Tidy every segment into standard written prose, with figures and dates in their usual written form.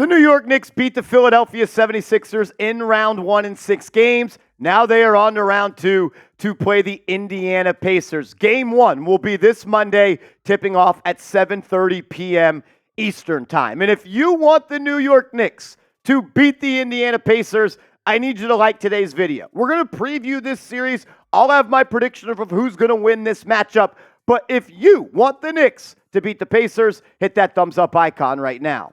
The New York Knicks beat the Philadelphia 76ers in round 1 in 6 games. Now they are on to round 2 to play the Indiana Pacers. Game 1 will be this Monday, tipping off at 7:30 p.m. Eastern Time. And if you want the New York Knicks to beat the Indiana Pacers, I need you to like today's video. We're going to preview this series. I'll have my prediction of who's going to win this matchup. But if you want the Knicks to beat the Pacers, hit that thumbs up icon right now.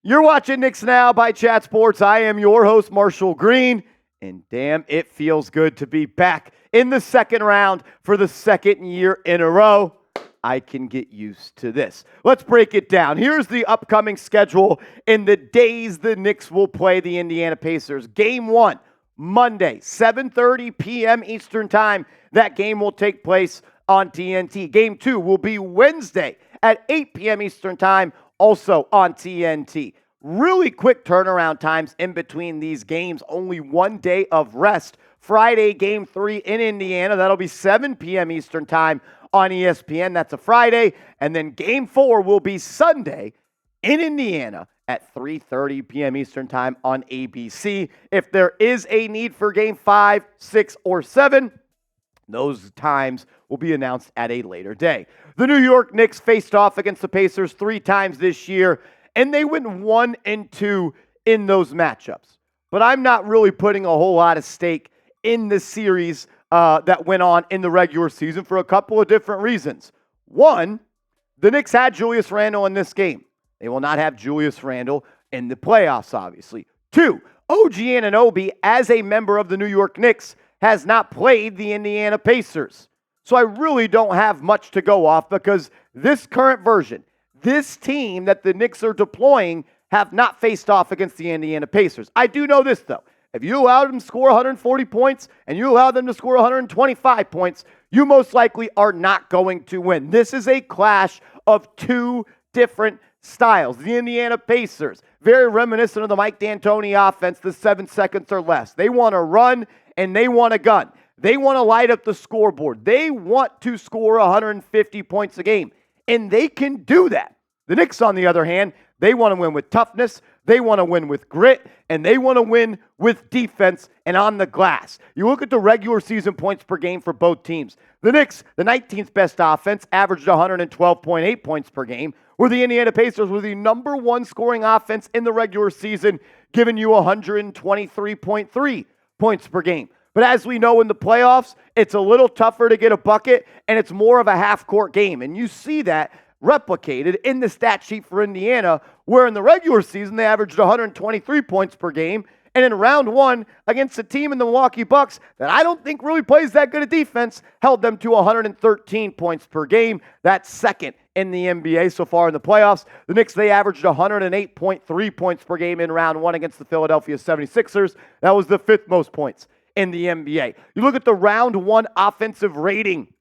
You're watching Knicks Now by Chat Sports. I am your host, Marshall Green, and damn, it feels good to be back in the second round for the second year in a row. I can get used to this. Let's break it down. Here's the upcoming schedule in the days the Knicks will play the Indiana Pacers. Game 1, Monday, 7:30 p.m. Eastern Time. That game will take place on TNT. Game 2 will be Wednesday at 8 p.m. Eastern Time, also on TNT. Really quick turnaround times in between these games. Only 1 day of rest. Friday, Game 3 in Indiana. That'll be 7 p.m. Eastern Time on ESPN. That's a Friday. And then Game 4 will be Sunday in Indiana at 3:30 p.m. Eastern Time on ABC. If there is a need for Game 5, 6, or 7, those times will be announced at a later day. The New York Knicks faced off against the Pacers 3 times this year, and they went 1 and 2 in those matchups. But I'm not really putting a whole lot of stake in the series that went on in the regular season for a couple of different reasons. One, the Knicks had Julius Randle in this game. They will not have Julius Randle in the playoffs, obviously. 2, OG Anunoby, as a member of the New York Knicks, has not played the Indiana Pacers. So I really don't have much to go off because this current version, this team that the Knicks are deploying, have not faced off against the Indiana Pacers. I do know this, though. If you allow them to score 140 points and you allow them to score 125 points, you most likely are not going to win. This is a clash of 2 different styles. The Indiana Pacers, very reminiscent of the Mike D'Antoni offense, the 7 seconds or less. They want to run and they want a gun. They want to light up the scoreboard. They want to score 150 points a game, and they can do that. The Knicks, on the other hand, they want to win with toughness, they want to win with grit, and they want to win with defense and on the glass. You look at the regular season points per game for both teams. The Knicks, the 19th best offense, averaged 112.8 points per game, where the Indiana Pacers were the number 1 scoring offense in the regular season, giving you 123.3 points per game. But as we know in the playoffs, it's a little tougher to get a bucket, and it's more of a half-court game. And you see that replicated in the stat sheet for Indiana, where in the regular season they averaged 123 points per game, and in round 1 against a team in the Milwaukee Bucks that I don't think really plays that good a defense, held them to 113 points per game. That's second in the NBA so far in the playoffs. The Knicks, they averaged 108.3 points per game in round 1 against the Philadelphia 76ers. That was the 5th most points in the NBA. You look at the round 1 offensive rating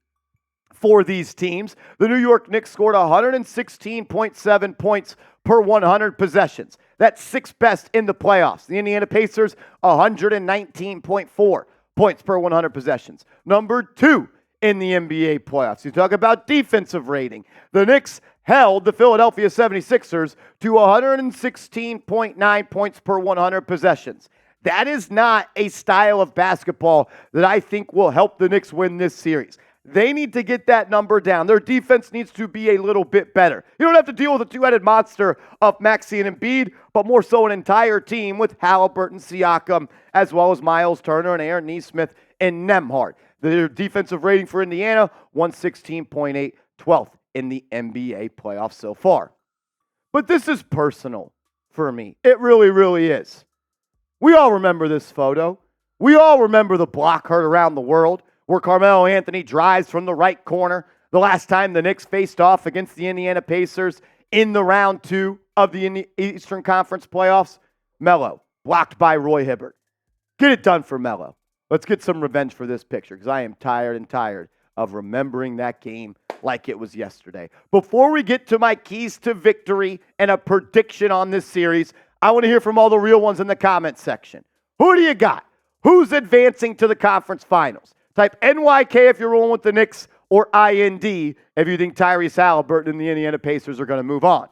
for these teams. The New York Knicks scored 116.7 points per 100 possessions. That's 6th best in the playoffs. The Indiana Pacers, 119.4 points per 100 possessions. Number 2 in the NBA playoffs. You talk about defensive rating. The Knicks held the Philadelphia 76ers to 116.9 points per 100 possessions. That is not a style of basketball that I think will help the Knicks win this series. They need to get that number down. Their defense needs to be a little bit better. You don't have to deal with a 2-headed monster of Maxey and Embiid, but more so an entire team with Haliburton, Siakam, as well as Miles Turner and Aaron Nesmith and Nembhard. Their defensive rating for Indiana, 116.8, 12th in the NBA playoffs so far. But this is personal for me. It really, really is. We all remember this photo. We all remember the block heard around the world where Carmelo Anthony drives from the right corner the last time the Knicks faced off against the Indiana Pacers in the round 2 of the Eastern Conference playoffs. Melo, blocked by Roy Hibbert. Get it done for Melo. Let's get some revenge for this picture because I am tired of remembering that game like it was yesterday. Before we get to my keys to victory and a prediction on this series, I want to hear from all the real ones in the comments section. Who do you got? Who's advancing to the conference finals? Type NYK if you're rolling with the Knicks, or IND if you think Tyrese Haliburton and the Indiana Pacers are going to move on.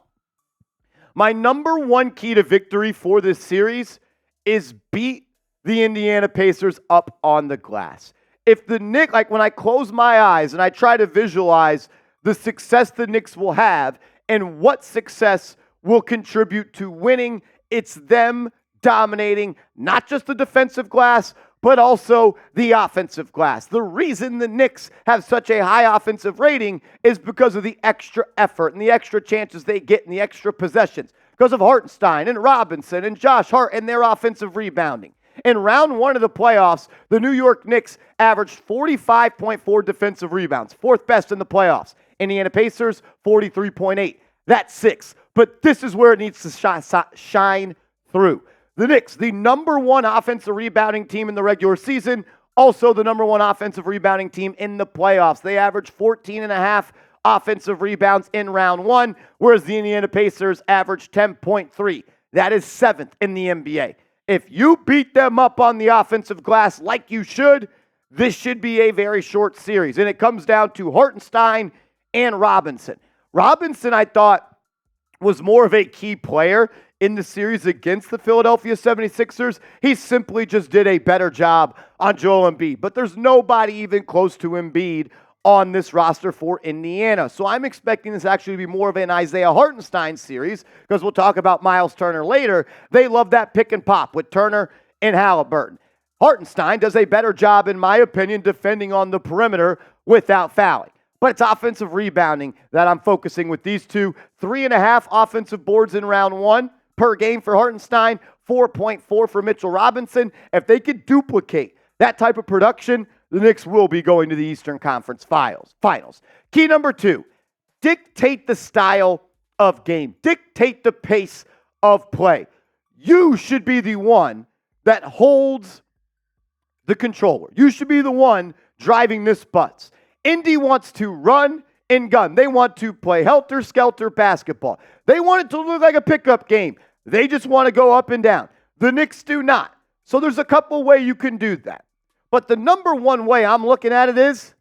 My number one key to victory for this series is beat the Indiana Pacers up on the glass. If the Knicks, like when I close my eyes and I try to visualize the success the Knicks will have and what success will contribute to winning, it's them dominating not just the defensive glass, but also the offensive glass. The reason the Knicks have such a high offensive rating is because of the extra effort and the extra chances they get and the extra possessions. Because of Hartenstein and Robinson and Josh Hart and their offensive rebounding. In round one of the playoffs, the New York Knicks averaged 45.4 defensive rebounds, fourth best in the playoffs. Indiana Pacers, 43.8. That's sixth. But this is where it needs to shine through. The Knicks, the number one offensive rebounding team in the regular season, also the number one offensive rebounding team in the playoffs. They averaged 14.5 offensive rebounds in round one, whereas the Indiana Pacers averaged 10.3. That is seventh in the NBA. If you beat them up on the offensive glass like you should, this should be a very short series. And it comes down to Hartenstein and Robinson. Robinson, I thought, was more of a key player in the series against the Philadelphia 76ers. He simply just did a better job on Joel Embiid. But there's nobody even close to Embiid on this roster for Indiana. So I'm expecting this actually to be more of an Isaiah Hartenstein series, because we'll talk about Miles Turner later. They love that pick and pop with Turner and Haliburton. Hartenstein does a better job, in my opinion, defending on the perimeter without fouling. But it's offensive rebounding that I'm focusing with these two. 3.5 offensive boards in round one per game for Hartenstein, 4.4 for Mitchell Robinson. If they could duplicate that type of production, the Knicks will be going to the Eastern Conference Finals. Key number two, dictate the style of game. Dictate the pace of play. You should be the one that holds the controller. You should be the one driving this bus. Indy wants to run and gun. They want to play helter-skelter basketball. They want it to look like a pickup game. They just want to go up and down. The Knicks do not. So there's a couple ways you can do that. But the number one way I'm looking at it is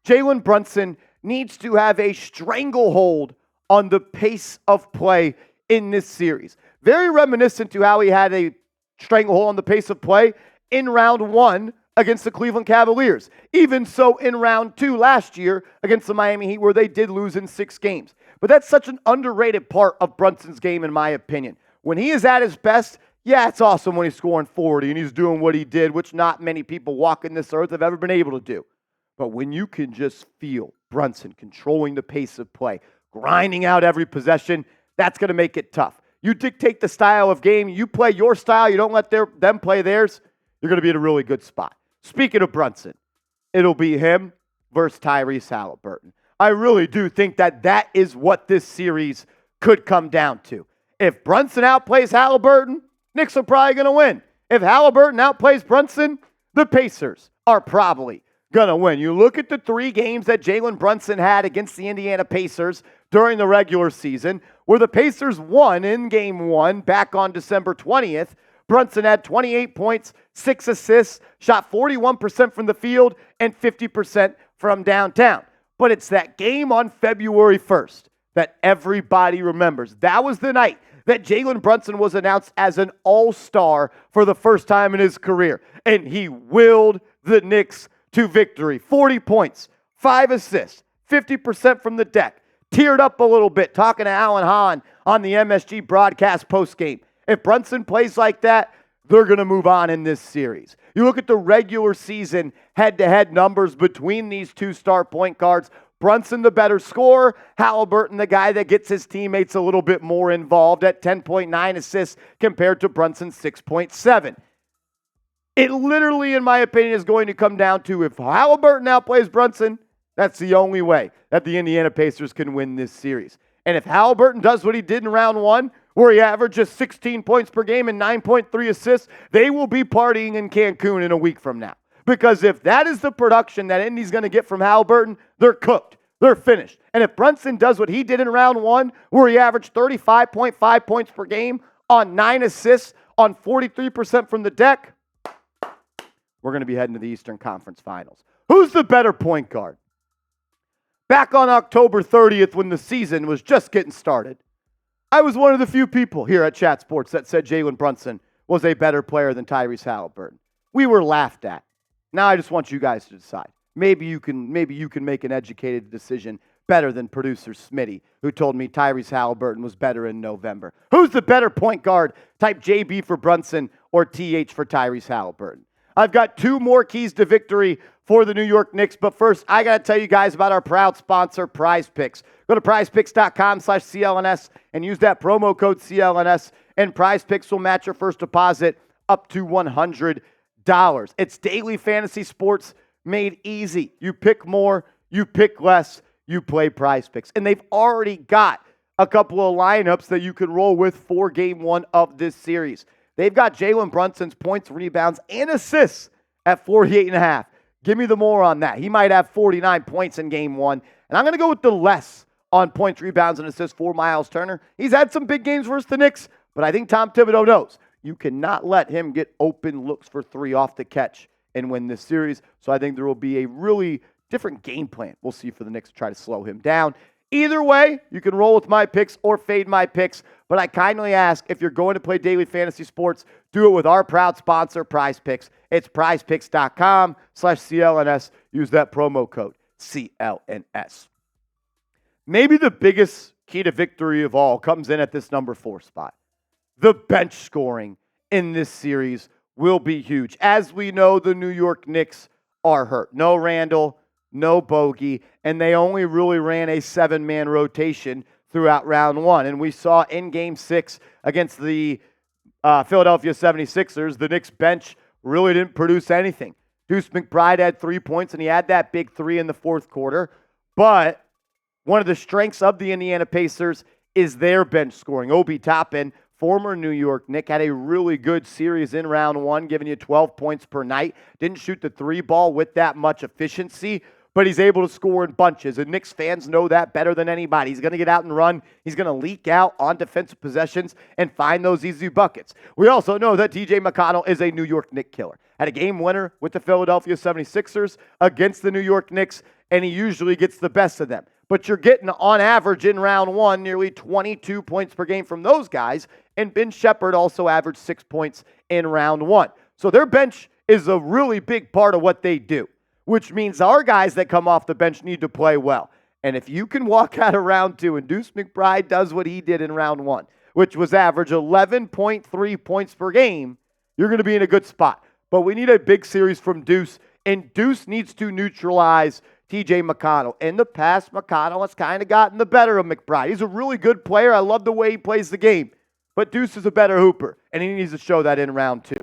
Jalen Brunson needs to have a stranglehold on the pace of play in this series. Very reminiscent to how he had a stranglehold on the pace of play in round one against the Cleveland Cavaliers. Even so in round two last year against the Miami Heat, where they did lose in 6 games. But that's such an underrated part of Brunson's game, in my opinion. When he is at his best, yeah, it's awesome when he's scoring 40 and he's doing what he did, which not many people walking this earth have ever been able to do. But when you can just feel Brunson controlling the pace of play, grinding out every possession, that's going to make it tough. You dictate the style of game. You play your style. You don't let them play theirs. You're going to be in a really good spot. Speaking of Brunson, it'll be him versus Tyrese Haliburton. I really do think that is what this series could come down to. If Brunson outplays Haliburton, Knicks are probably going to win. If Haliburton outplays Brunson, the Pacers are probably going to win. You look at the 3 games that Jalen Brunson had against the Indiana Pacers during the regular season, where the Pacers won in game 1 back on December 20th. Brunson had 28 points, 6 assists, shot 41% from the field, and 50% from downtown. But it's that game on February 1st that everybody remembers. That was the night that Jalen Brunson was announced as an all-star for the first time in his career. And he willed the Knicks to victory. 40 points, 5 assists, 50% from the deck. Teared up a little bit talking to Alan Hahn on the MSG broadcast postgame. If Brunson plays like that, they're going to move on in this series. You look at the regular season head-to-head numbers between these 2 star point guards. Brunson, the better scorer. Haliburton, the guy that gets his teammates a little bit more involved at 10.9 assists compared to Brunson's 6.7. It literally, in my opinion, is going to come down to if Haliburton outplays Brunson, that's the only way that the Indiana Pacers can win this series. And if Haliburton does what he did in round 1, where he averages 16 points per game and 9.3 assists, they will be partying in Cancun in a week from now. Because if that is the production that Indy's going to get from Haliburton, they're cooked. They're finished. And if Brunson does what he did in round 1, where he averaged 35.5 points per game on 9 assists on 43% from the deck, we're going to be heading to the Eastern Conference Finals. Who's the better point guard? Back on October 30th, when the season was just getting started, I was one of the few people here at Chat Sports that said Jalen Brunson was a better player than Tyrese Haliburton. We were laughed at. Now I just want you guys to decide. Maybe you can make an educated decision better than producer Smitty, who told me Tyrese Haliburton was better in November. Who's the better point guard? Type JB for Brunson or TH for Tyrese Haliburton. I've got 2 more keys to victory for the New York Knicks, but first, I got to tell you guys about our proud sponsor, Prize Picks. Go to prizepicks.com/CLNS and use that promo code CLNS, and Prize Picks will match your first deposit up to $100. It's daily fantasy sports made easy. You pick more, you pick less, you play Prize Picks. And they've already got a couple of lineups that you can roll with for game 1 of this series. They've got Jalen Brunson's points, rebounds, and assists at 48.5. Give me the more on that. He might have 49 points in game 1. And I'm going to go with the less on points, rebounds, and assists for Miles Turner. He's had some big games versus the Knicks, but I think Tom Thibodeau knows you cannot let him get open looks for 3 off the catch and win this series. So I think there will be a really different game plan we'll see for the Knicks to try to slow him down. Either way, you can roll with my picks or fade my picks, but I kindly ask, if you're going to play daily fantasy sports, do it with our proud sponsor, Prize Picks. It's prizepicks.com/CLNS. Use that promo code CLNS. Maybe the biggest key to victory of all comes in at this number 4 spot. The bench scoring in this series will be huge. As we know, the New York Knicks are hurt. No Randall, no Bogey, and they only really ran a 7-man rotation throughout round 1. And we saw in Game 6 against the Philadelphia 76ers, the Knicks bench really didn't produce anything. Deuce McBride had 3 points, and he had that big 3 in the fourth quarter. But one of the strengths of the Indiana Pacers is their bench scoring. Obi Toppin, former New York Knick, had a really good series in round 1, giving you 12 points per night. Didn't shoot the 3 ball with that much efficiency, but he's able to score in bunches. And Knicks fans know that better than anybody. He's going to get out and run. He's going to leak out on defensive possessions and find those easy buckets. We also know that TJ McConnell is a New York Knicks killer. Had a game winner with the Philadelphia 76ers against the New York Knicks, and he usually gets the best of them. But you're getting, on average, in round 1, nearly 22 points per game from those guys. And Ben Shepherd also averaged 6 points in round 1. So their bench is a really big part of what they do, which means our guys that come off the bench need to play well. And if you can walk out of round 2 and Deuce McBride does what he did in round 1, which was average 11.3 points per game, you're going to be in a good spot. But we need a big series from Deuce, and Deuce needs to neutralize TJ McConnell. In the past, McConnell has kind of gotten the better of McBride. He's a really good player. I love the way he plays the game. But Deuce is a better hooper, and he needs to show that in round 2.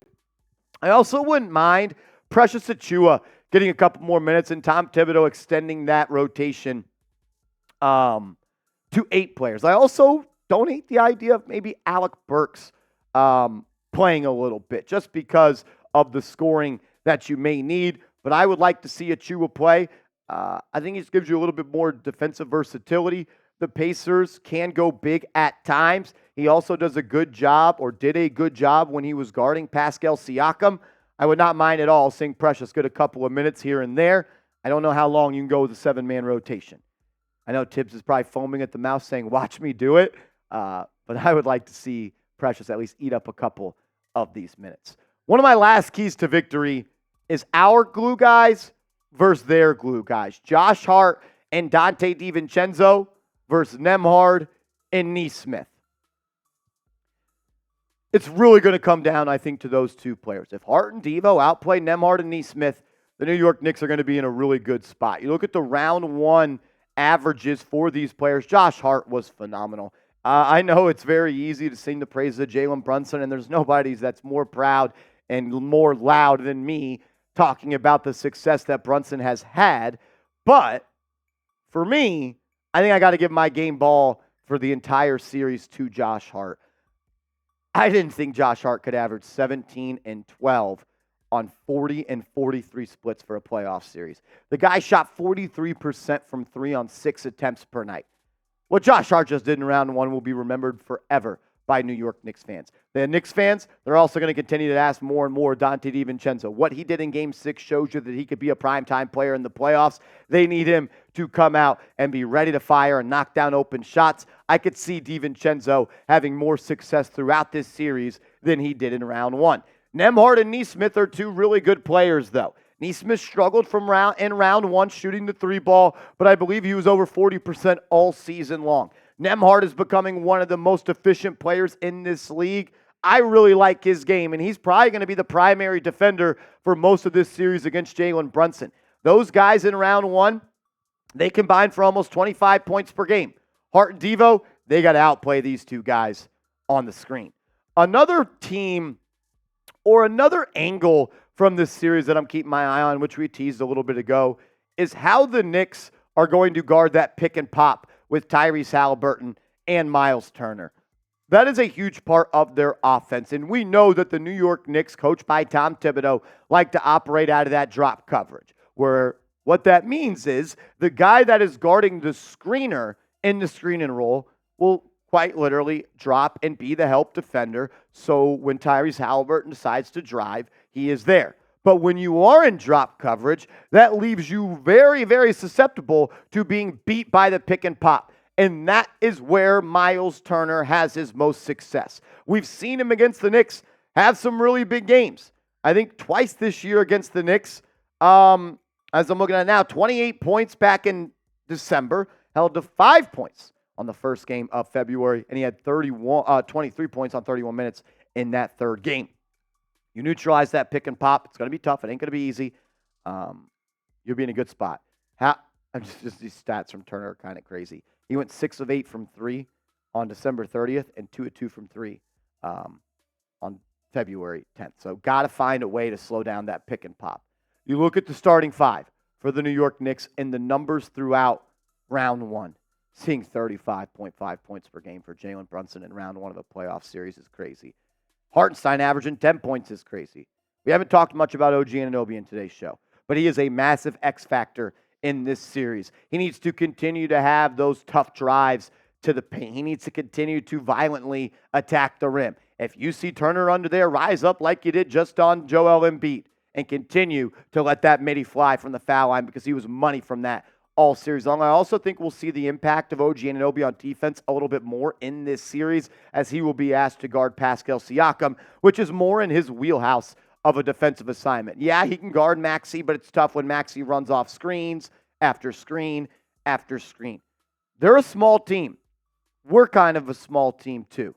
I also wouldn't mind Precious Achiuwa getting a couple more minutes and Tom Thibodeau extending that rotation to 8 players. I also don't hate the idea of maybe Alec Burks playing a little bit just because of the scoring that you may need. But I would like to see Achiuwa play. I think it gives you a little bit more defensive versatility. The Pacers can go big at times. He also does a good job, or did a good job, when he was guarding Pascal Siakam. I would not mind at all seeing Precious get a couple of minutes here and there. I don't know how long you can go with a 7-man rotation. I know Tibbs is probably foaming at the mouth saying, watch me do it. But I would like to see Precious at least eat up a couple of these minutes. One of my last keys to victory is our glue guys versus their glue guys. Josh Hart and Dante DiVincenzo versus Nembhard and Nesmith. It's really going to come down, I think, to those 2 players. If Hart and Divo outplay Nembhard and Nesmith, the New York Knicks are going to be in a really good spot. You look at the round 1 averages for these players. Josh Hart was phenomenal. I know it's very easy to sing the praises of Jalen Brunson, and there's nobody that's more proud and more loud than me talking about the success that Brunson has had. But for me, I think I got to give my game ball for the entire series to Josh Hart. I didn't think Josh Hart could average 17 and 12 on 40 and 43 splits for a playoff series. The guy shot 43% from 3 on 6 attempts per night. What Josh Hart just did in round 1 will be remembered forever by New York Knicks fans. The Knicks fans, they're also going to continue to ask more and more Dante DiVincenzo. What he did in Game 6 shows you that he could be a primetime player in the playoffs. They need him to come out and be ready to fire and knock down open shots. I could see DiVincenzo having more success throughout this series than he did in round 1. Nembhard and Nesmith are two really good players, though. Nesmith struggled in round 1 shooting the 3-ball, but I believe he was over 40% all season long. Nembhard is becoming one of the most efficient players in this league. I really like his game, and he's probably going to be the primary defender for most of this series against Jalen Brunson. Those guys in round 1, they combined for almost 25 points per game. Hart and Divo, they got to outplay these two guys on the screen. Another team or another angle from this series that I'm keeping my eye on, which we teased a little bit ago, is how the Knicks are going to guard that pick and pop with Tyrese Haliburton and Miles Turner. That is a huge part of their offense, and we know that the New York Knicks, coached by Tom Thibodeau, like to operate out of that drop coverage, where what that means is the guy that is guarding the screener in the screen and roll will quite literally drop and be the help defender, so when Tyrese Haliburton decides to drive, he is there. But when you are in drop coverage, that leaves you very, very susceptible to being beat by the pick and pop. And that is where Miles Turner has his most success. We've seen him against the Knicks have some really big games. I think twice this year against the Knicks. As I'm looking at it now, 28 points back in December, held to 5 points on the first game of February, and he had 23 points on 31 minutes in that third game. You neutralize that pick and pop. It's going to be tough. It ain't going to be easy. You'll be in a good spot. Just these stats from Turner are kind of crazy. He went 6 of 8 from 3 on December 30th and 2 of 2 from 3 on February 10th. So got to find a way to slow down that pick and pop. You look at the starting 5 for the New York Knicks and the numbers throughout round 1. Seeing 35.5 points per game for Jalen Brunson in round 1 of a playoff series is crazy. Hartenstein averaging 10 points is crazy. We haven't talked much about OG Anunoby in today's show, but he is a massive X factor in this series. He needs to continue to have those tough drives to the paint. He needs to continue to violently attack the rim. If you see Turner under there, rise up like you did just on Joel Embiid and continue to let that midi fly from the foul line because he was money from that all series long. I also think we'll see the impact of OG Anunoby on defense a little bit more in this series as he will be asked to guard Pascal Siakam, which is more in his wheelhouse of a defensive assignment. Yeah, he can guard Maxey, but it's tough when Maxey runs off screens after screen after screen. They're a small team. We're kind of a small team too,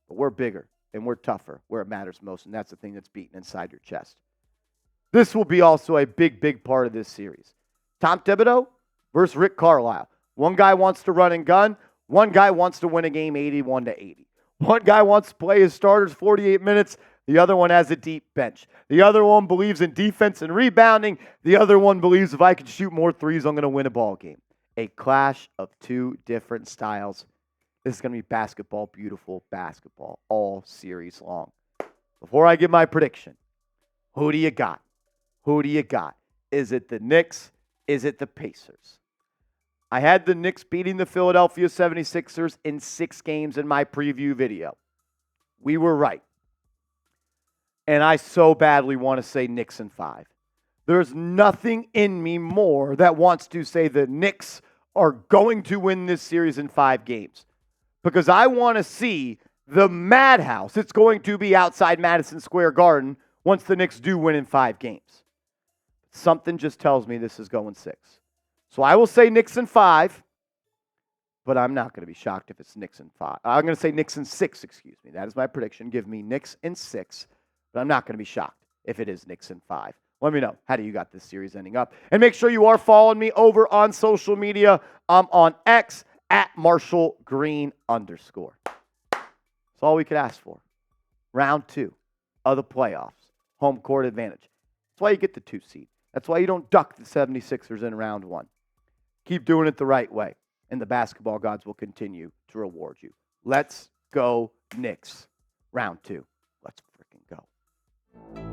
but we're bigger and we're tougher where it matters most, and that's the thing that's beaten inside your chest. This will be also a big, big part of this series. Tom Thibodeau versus Rick Carlisle. One guy wants to run and gun. One guy wants to win a game 81-80. One guy wants to play his starters 48 minutes. The other one has a deep bench. The other one believes in defense and rebounding. The other one believes if I can shoot more threes, I'm going to win a ball game. A clash of two different styles. This is going to be basketball, beautiful basketball, all series long. Before I give my prediction, who do you got? Who do you got? Is it the Knicks? Is it the Pacers? I had the Knicks beating the Philadelphia 76ers in 6 games in my preview video. We were right. And I so badly want to say Knicks in 5. There's nothing in me more that wants to say the Knicks are going to win this series in 5 games. Because I want to see the madhouse it's going to be outside Madison Square Garden once the Knicks do win in 5 games. Something just tells me this is going 6. So I will say Knicks in 5, but I'm not going to be shocked if it's Knicks in 5. I'm going to say Knicks in 6, excuse me. That is my prediction. Give me Knicks in 6, but I'm not going to be shocked if it is Knicks in 5. Let me know. How do you got this series ending up? And make sure you are following me over on social media. I'm on X at @MarshallGreen_. That's all we could ask for. Round 2 of the playoffs. Home court advantage. That's why you get the 2 seed. That's why you don't duck the 76ers in round 1. Keep doing it the right way, and the basketball gods will continue to reward you. Let's go Knicks. Round 2. Let's freaking go.